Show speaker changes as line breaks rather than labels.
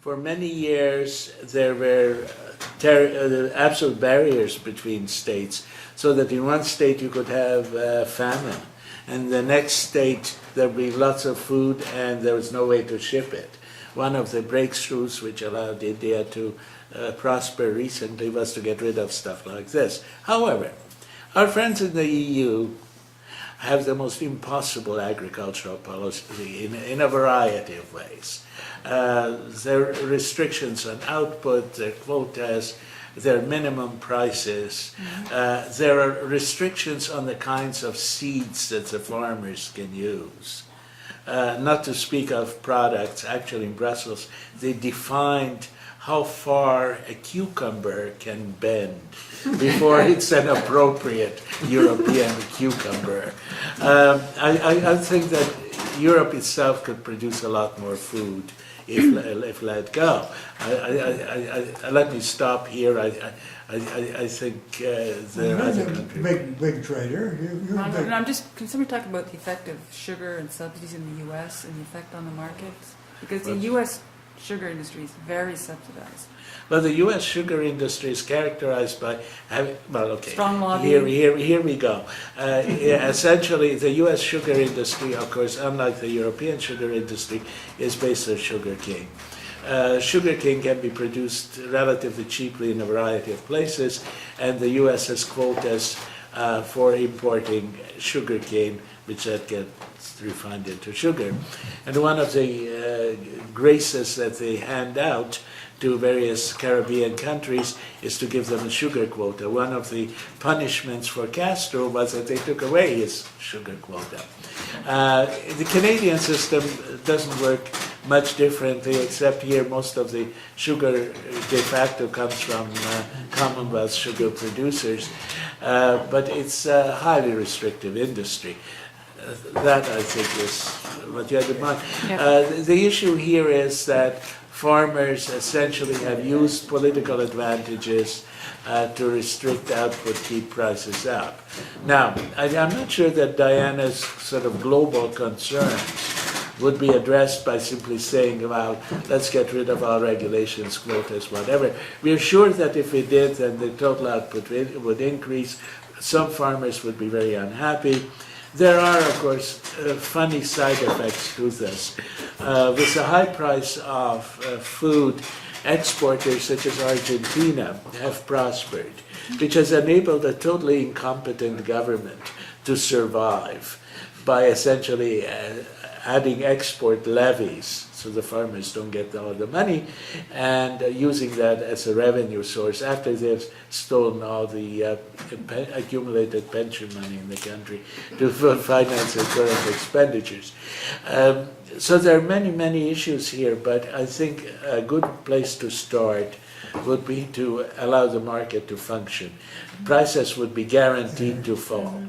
For many years, there were absolute barriers between states, so that in one state you could have famine, and the next state there would be lots of food and there was no way to ship it. One of the breakthroughs which allowed India to prosper recently was to get rid of stuff like this. However, our friends in the EU have the most impossible agricultural policy in a variety of ways. There are restrictions on output, there are quotas, there are minimum prices, there are restrictions on the kinds of seeds that the farmers can use. Not to speak of products, actually in Brussels, they defined how far a cucumber can bend before it's an appropriate European cucumber. I think that Europe itself could produce a lot more food if let go. Let me stop here. I think there are other countries.
Big trader.
I'm just concerned. We're talking about the effect of sugar and subsidies in the U.S. and the effect on the markets, because the U.S. sugar industry is very subsidized.
Well, the U.S. sugar industry is characterized by having, well, okay,
strong lobby.
Here we go. Essentially, the U.S. sugar industry, of course, unlike the European sugar industry, is based on sugar cane. Sugar cane can be produced relatively cheaply in a variety of places, and the U.S. has quotas for importing sugar cane, which that gets refined into sugar. And one of the graces that they hand out to various Caribbean countries is to give them a sugar quota. One of the punishments for Castro was that they took away his sugar quota. The Canadian system doesn't work much differently, except here most of the sugar de facto comes from Commonwealth sugar producers, but it's a highly restrictive industry. That, I think, is what you had in mind. Yep. The issue here is that farmers essentially have used political advantages to restrict output, keep prices up. Now, I'm not sure that Diana's sort of global concerns would be addressed by simply saying, well, let's get rid of all regulations, quotas, whatever. We're sure that if we did, then the total output would increase. Some farmers would be very unhappy. There are, of course, funny side effects to this. With the high price of food, exporters such as Argentina have prospered, which has enabled a totally incompetent government to survive by essentially adding export levies so the farmers don't get all the money, and using that as a revenue source after they've stolen all the accumulated pension money in the country to finance their current expenditures. So there are many, many issues here, but I think a good place to start would be to allow the market to function. Prices would be guaranteed to fall.